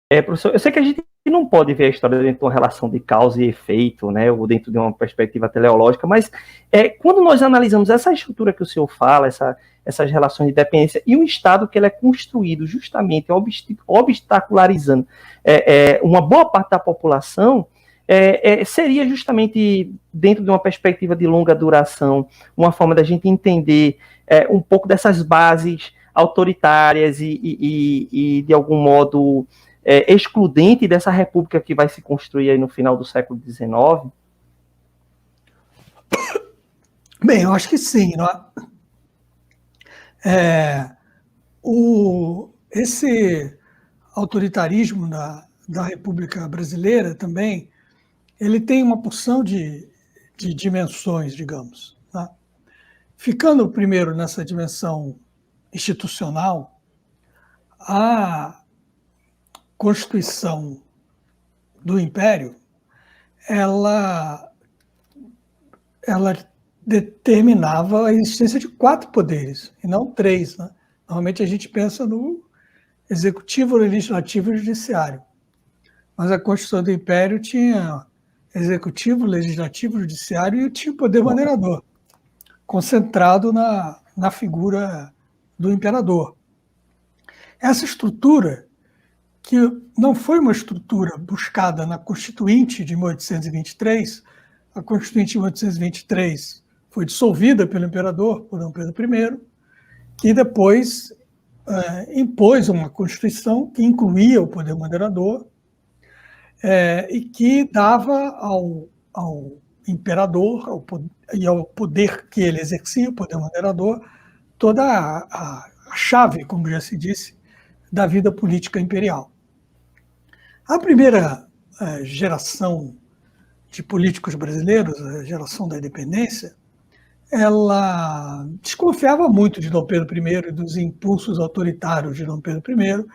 Professor, eu sei que a gente não pode ver a história dentro de uma relação de causa e efeito, né, ou dentro de uma perspectiva teleológica, mas quando nós analisamos essa estrutura que o senhor fala, essas relações de dependência, e um Estado que ele é construído justamente obstacularizando uma boa parte da população, seria justamente, dentro de uma perspectiva de longa duração, uma forma da gente entender um pouco dessas bases autoritárias e de algum modo excludente dessa república que vai se construir aí no final do século XIX? Bem, eu acho que sim. Esse autoritarismo da República Brasileira também, ele tem uma porção de dimensões, digamos. Tá? Ficando primeiro nessa dimensão institucional, a Constituição do Império, ela determinava a existência de 4 poderes, e não 3. Né? Normalmente a gente pensa no executivo, legislativo e judiciário. Mas a Constituição do Império tinha executivo, legislativo, judiciário e tinha o poder moderador, concentrado na figura do imperador. Essa estrutura, que não foi uma estrutura buscada na Constituinte de 1823, a Constituinte de 1823 foi dissolvida pelo imperador, por Dom Pedro I, que depois impôs uma Constituição que incluía o poder moderador e que dava ao imperador e ao poder que ele exercia, o poder moderador, toda a chave, como já se disse, da vida política imperial. A primeira geração de políticos brasileiros, a geração da independência, ela desconfiava muito de Dom Pedro I e dos impulsos autoritários de Dom Pedro I,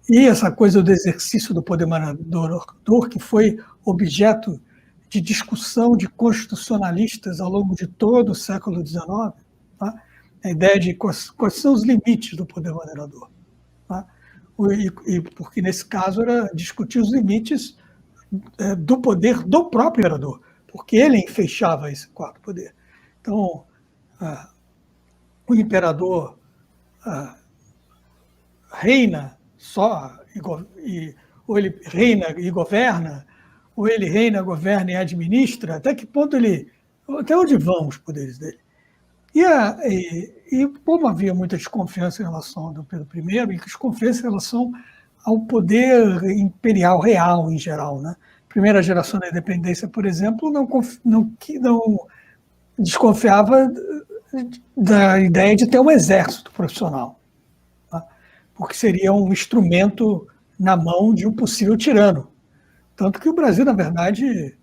e essa coisa do exercício do poder moderador, que foi objeto de discussão de constitucionalistas ao longo de todo o século XIX, tá? A ideia de quais são os limites do poder moderador. Tá? Porque, nesse caso, era discutir os limites do poder do próprio imperador, porque ele enfeixava esse 4º poder. Então, o imperador reina só, ou ele reina e governa, ou ele reina, governa e administra, até que ponto até onde vão os poderes dele? E como havia muita desconfiança em relação a Dom Pedro I, e desconfiança em relação ao poder imperial real em geral, né? A primeira geração da independência, por exemplo, não desconfiava da ideia de ter um exército profissional, tá? Porque seria um instrumento na mão de um possível tirano. Tanto que o Brasil, na verdade,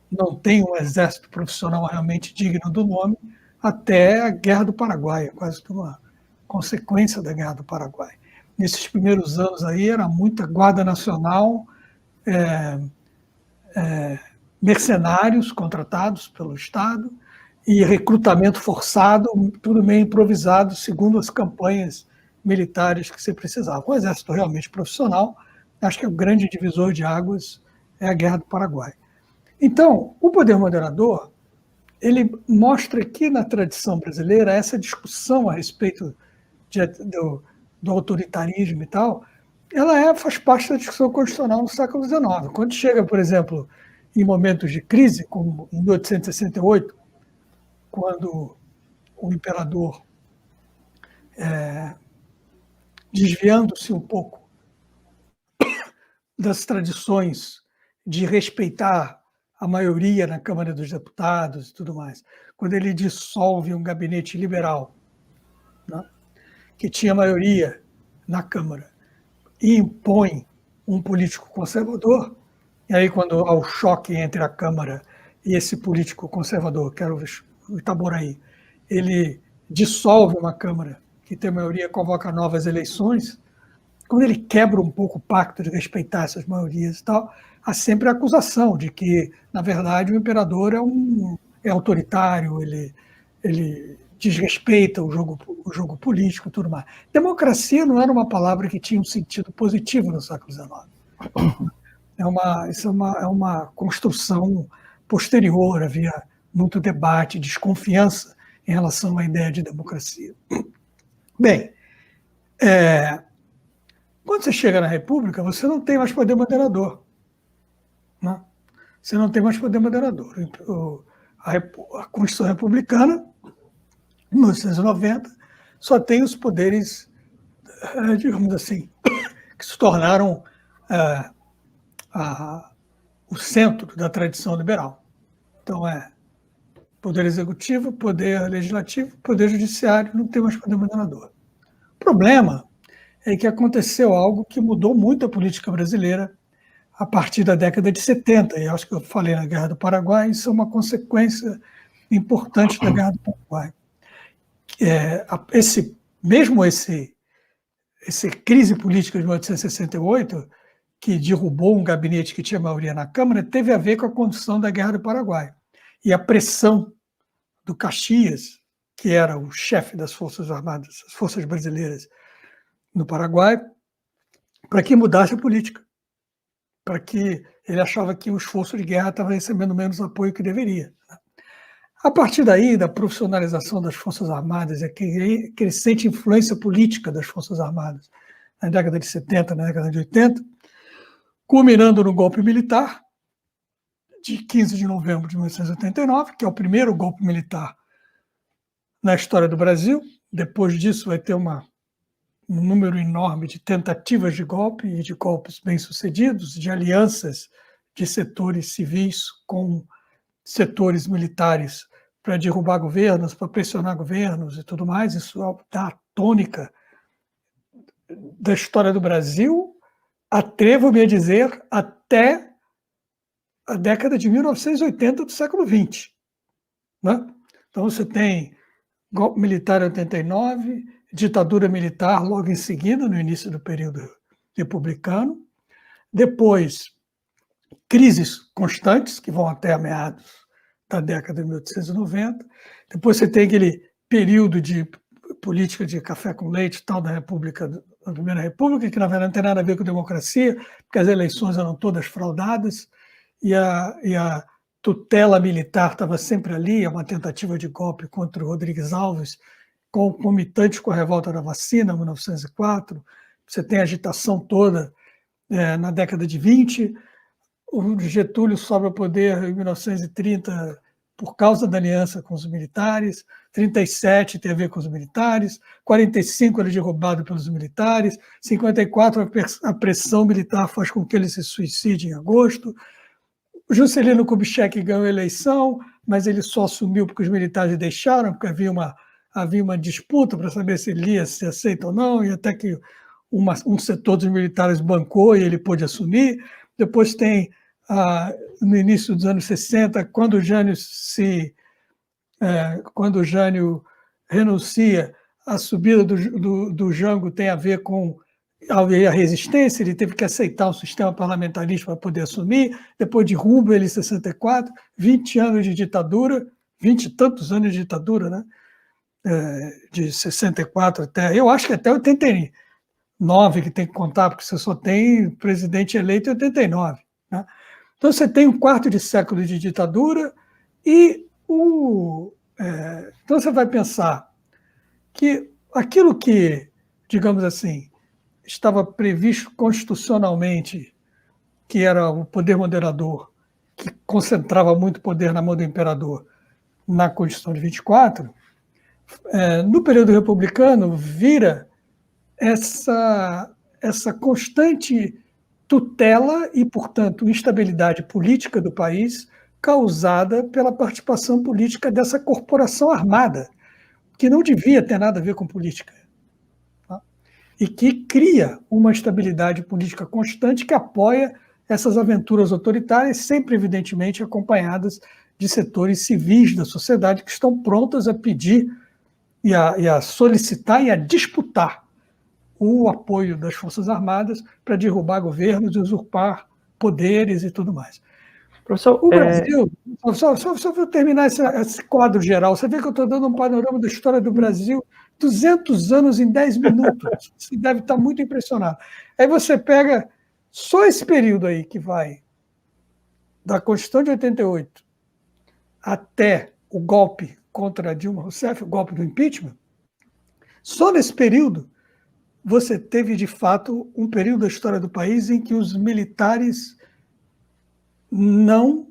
não tem um exército profissional realmente digno do nome até a Guerra do Paraguai, quase que uma consequência da Guerra do Paraguai. Nesses primeiros anos aí era muita Guarda Nacional, mercenários contratados pelo Estado e recrutamento forçado, tudo meio improvisado, segundo as campanhas militares que se precisava. O exército realmente profissional, acho que o grande divisor de águas é a Guerra do Paraguai. Então, o poder moderador, ele mostra que na tradição brasileira essa discussão a respeito do autoritarismo e tal, ela faz parte da discussão constitucional no século XIX. Quando chega, por exemplo, em momentos de crise, como em 1868, quando o imperador, desviando-se um pouco das tradições de respeitar a maioria na Câmara dos Deputados e tudo mais, quando ele dissolve um gabinete liberal, né, que tinha maioria na Câmara, e impõe um político conservador, e aí quando há o choque entre a Câmara e esse político conservador, que era o Itaboraí, ele dissolve uma Câmara que tem maioria, convoca novas eleições. Quando ele quebra um pouco o pacto de respeitar essas maiorias e tal, há sempre a acusação de que, na verdade, o imperador é autoritário, ele desrespeita o jogo político e tudo mais. Democracia não era uma palavra que tinha um sentido positivo no século XIX. Isso é uma construção posterior, havia muito debate, desconfiança em relação à ideia de democracia. Bem, quando você chega na República, você não tem mais poder moderador. Né? Você não tem mais poder moderador. A Constituição Republicana, em 1990, só tem os poderes, digamos assim, que se tornaram o centro da tradição liberal. Então, poder executivo, poder legislativo, poder judiciário, não tem mais poder moderador. O problema é que aconteceu algo que mudou muito a política brasileira a partir da década de 70, e acho que eu falei na Guerra do Paraguai, isso é uma consequência importante da Guerra do Paraguai. Essa crise política de 1868, que derrubou um gabinete que tinha maioria na Câmara, teve a ver com a condução da Guerra do Paraguai. E a pressão do Caxias, que era o chefe das Forças Armadas, as Forças Brasileiras no Paraguai, para que mudasse a política, para que ele achava que o esforço de guerra estava recebendo menos apoio que deveria. A partir daí, da profissionalização das Forças Armadas, a crescente influência política das Forças Armadas na década de 70, na década de 80, culminando no golpe militar de 15 de novembro de 1989, que é o primeiro golpe militar na história do Brasil. Depois disso vai ter um número enorme de tentativas de golpe e de golpes bem-sucedidos, de alianças de setores civis com setores militares para derrubar governos, para pressionar governos e tudo mais. Isso dá a tônica da história do Brasil, atrevo-me a dizer, até a década de 1980 do século XX. Né? Então você tem golpe militar em 89, ditadura militar logo em seguida, no início do período republicano, depois crises constantes, que vão até meados da década de 1890, depois você tem aquele período de política de café com leite e tal da Primeira República, que na verdade não tem nada a ver com democracia, porque as eleições eram todas fraudadas, e a tutela militar estava sempre ali, uma tentativa de golpe contra o Rodrigues Alves, concomitante com a revolta da vacina, em 1904, você tem a agitação toda na década de 20, o Getúlio sobe ao poder em 1930 por causa da aliança com os militares, 37 tem a ver com os militares, 45 ele é derrubado pelos militares, 54 a pressão militar faz com que ele se suicide em agosto, o Juscelino Kubitschek ganhou a eleição, mas ele só assumiu porque os militares deixaram, porque havia uma disputa para saber se ele ia ser aceito ou não, e até que um setor dos militares bancou e ele pôde assumir. Depois tem, no início dos anos 60, quando o Jânio renuncia, a subida do Jango tem a ver com a resistência, ele teve que aceitar o sistema parlamentarista para poder assumir, depois derruba ele em 64, 20 anos de ditadura, 20 e tantos anos de ditadura, né? De 64 até, eu acho que até 89 que tem que contar, porque você só tem presidente eleito em 89. Né? Então você tem um quarto de século de ditadura e então você vai pensar que aquilo que, digamos assim, estava previsto constitucionalmente, que era o poder moderador, que concentrava muito poder na mão do imperador na Constituição de 24, no período republicano vira essa constante tutela e, portanto, instabilidade política do país causada pela participação política dessa corporação armada, que não devia ter nada a ver com política, tá? E que cria uma estabilidade política constante que apoia essas aventuras autoritárias, sempre, evidentemente, acompanhadas de setores civis da sociedade que estão prontas a pedir e a solicitar e a disputar o apoio das Forças Armadas para derrubar governos, usurpar poderes e tudo mais. Professor, O Brasil, só vou terminar esse quadro geral. Você vê que eu estou dando um panorama da história do Brasil, 200 anos em 10 minutos. Você deve estar muito impressionado. Aí você pega só esse período aí que vai da Constituição de 88 até o golpe contra Dilma Rousseff, o golpe do impeachment. Só nesse período você teve, de fato, um período da história do país em que os militares não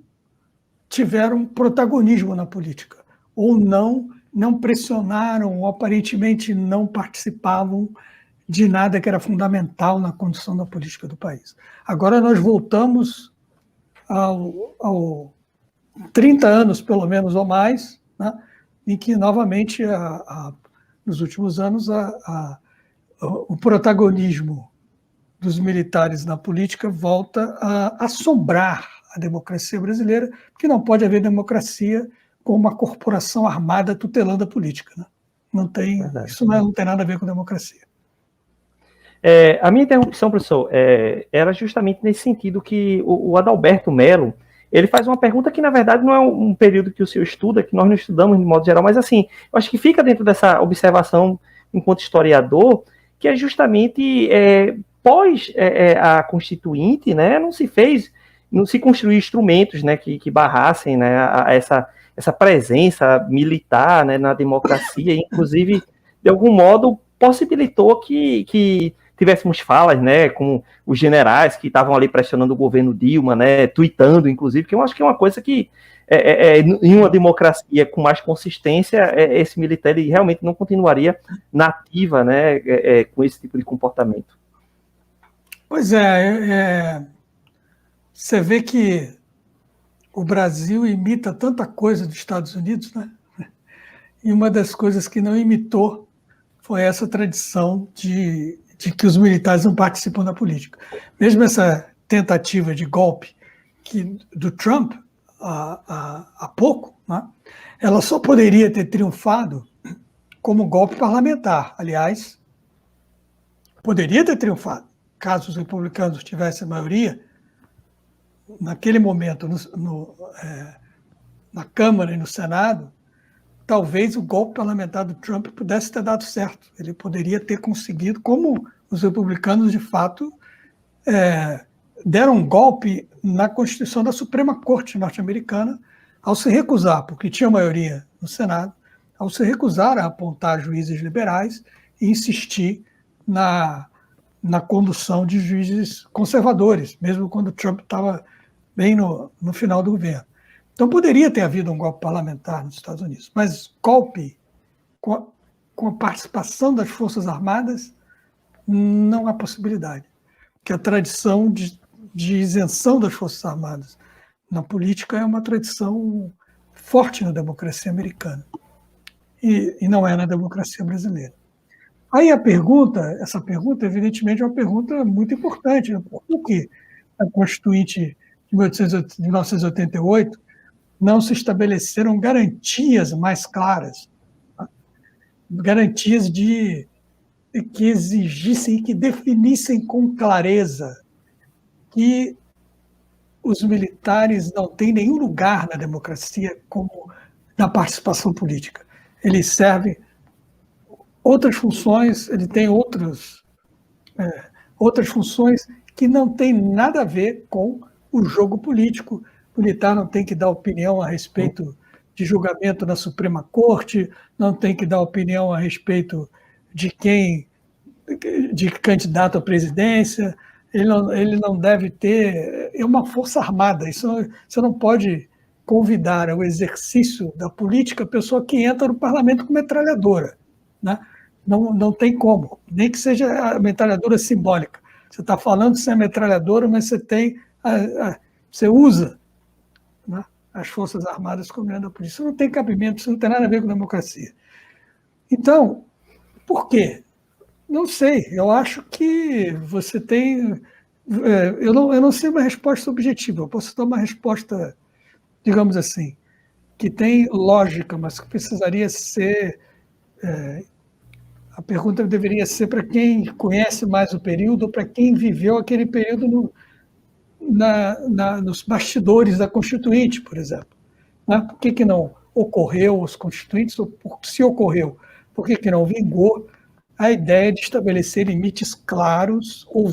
tiveram protagonismo na política, ou não pressionaram, ou aparentemente não participavam de nada que era fundamental na condução da política do país. Agora nós voltamos ao 30 anos, pelo menos, ou mais, né, em que, novamente, nos últimos anos, o protagonismo dos militares na política volta a assombrar a democracia brasileira, porque não pode haver democracia com uma corporação armada tutelando a política. Né? Isso não tem nada a ver com democracia. A minha interrupção, professor, era justamente nesse sentido que o Adalberto Mello, ele faz uma pergunta que, na verdade, não é um período que o senhor estuda, que nós não estudamos de modo geral, mas, assim, eu acho que fica dentro dessa observação, enquanto historiador, que é justamente pós a Constituinte, né, não se construiu instrumentos, né, que barrassem, né, essa presença militar, né, na democracia, inclusive, de algum modo, possibilitou que tivéssemos falas, né, com os generais que estavam ali pressionando o governo Dilma, né, tuitando, inclusive, que eu acho que é uma coisa que, em uma democracia com mais consistência, esse militar ele realmente não continuaria nativa, né, com esse tipo de comportamento. Pois você vê que o Brasil imita tanta coisa dos Estados Unidos, né? E uma das coisas que não imitou foi essa tradição de que os militares não participam da política. Mesmo essa tentativa de golpe do Trump, há pouco, né? Ela só poderia ter triunfado como golpe parlamentar. Aliás, poderia ter triunfado, caso os republicanos tivessem maioria, naquele momento, na Câmara e no Senado, talvez o golpe parlamentar do Trump pudesse ter dado certo. Ele poderia ter conseguido, como os republicanos, de fato, deram um golpe na Constituição da Suprema Corte norte-americana ao se recusar, porque tinha maioria no Senado, ao se recusar a apontar juízes liberais e insistir na condução de juízes conservadores, mesmo quando o Trump estava bem no final do governo. Então, poderia ter havido um golpe parlamentar nos Estados Unidos, mas golpe com a participação das Forças Armadas, não há possibilidade. Porque a tradição de isenção das Forças Armadas na política é uma tradição forte na democracia americana e não é na democracia brasileira. Aí essa pergunta, evidentemente, é uma pergunta muito importante. Né? Por que a Constituinte de 1988 não se estabeleceram garantias mais claras, tá? Garantias que exigissem e que definissem com clareza que os militares não têm nenhum lugar na democracia como na participação política. Eles servem outras funções, ele tem outras funções que não têm nada a ver com o jogo político. O militar não tem que dar opinião a respeito de julgamento na Suprema Corte, não tem que dar opinião a respeito de candidato à presidência, ele não deve ter... É uma força armada, você não pode convidar ao exercício da política a pessoa que entra no parlamento com metralhadora, né? Não tem como, nem que seja a metralhadora simbólica. Você está falando sem a metralhadora, mas você usa, né, as Forças Armadas como da polícia. Isso não tem cabimento, isso não tem nada a ver com democracia. Então, por quê? Não sei, eu acho que você tem... Eu não sei uma resposta objetiva, eu posso dar uma resposta, digamos assim, que tem lógica, mas que precisaria ser... A pergunta deveria ser para quem conhece mais o período, ou para quem viveu aquele período nos bastidores da Constituinte, por exemplo. Né? Por que não ocorreu os Constituintes? Se ocorreu, por que não vingou a ideia de estabelecer limites claros ou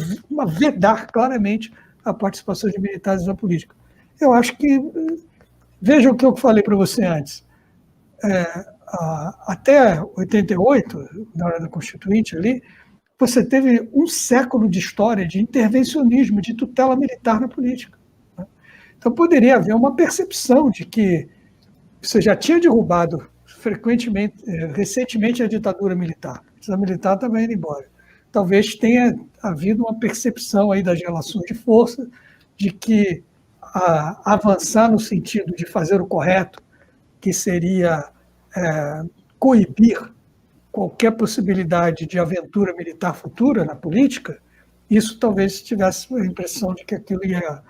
vedar claramente a participação de militares na política? Eu acho que, veja o que eu falei para você antes, até 88, na hora da Constituinte ali, você teve um século de história de intervencionismo, de tutela militar na política. Né? Então poderia haver uma percepção de que você já tinha derrubado recentemente a ditadura militar. A ditadura militar estava indo embora. Talvez tenha havido uma percepção aí das relações de força de que avançar no sentido de fazer o correto, que seria coibir qualquer possibilidade de aventura militar futura na política, isso talvez tivesse a impressão de que aquilo ia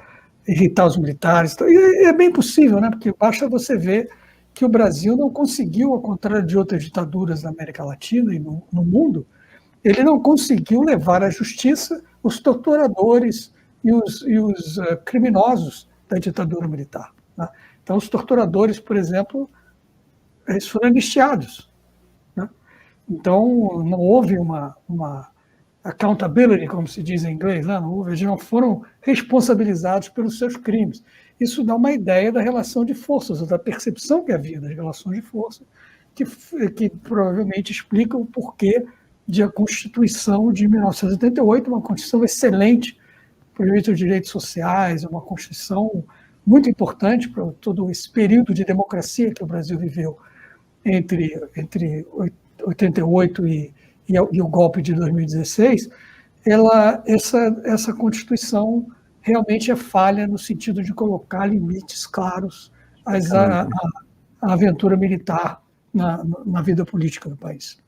irritar os militares. E é bem possível, né? Porque basta você ver que o Brasil não conseguiu, ao contrário de outras ditaduras da América Latina e no mundo, ele não conseguiu levar à justiça os torturadores e os criminosos da ditadura militar. Né? Então, os torturadores, por exemplo, eles foram anistiados. Né? Então, não houve uma accountability, como se diz em inglês, né? Não houve, eles não foram responsabilizados pelos seus crimes. Isso dá uma ideia da relação de forças, ou da percepção que havia das relações de força, que provavelmente explica o porquê de a Constituição de 1988, uma Constituição excelente para os direitos sociais, uma Constituição muito importante para todo esse período de democracia que o Brasil viveu entre 88 e o golpe de 2016, essa Constituição realmente é falha no sentido de colocar limites claros à aventura militar na vida política do país.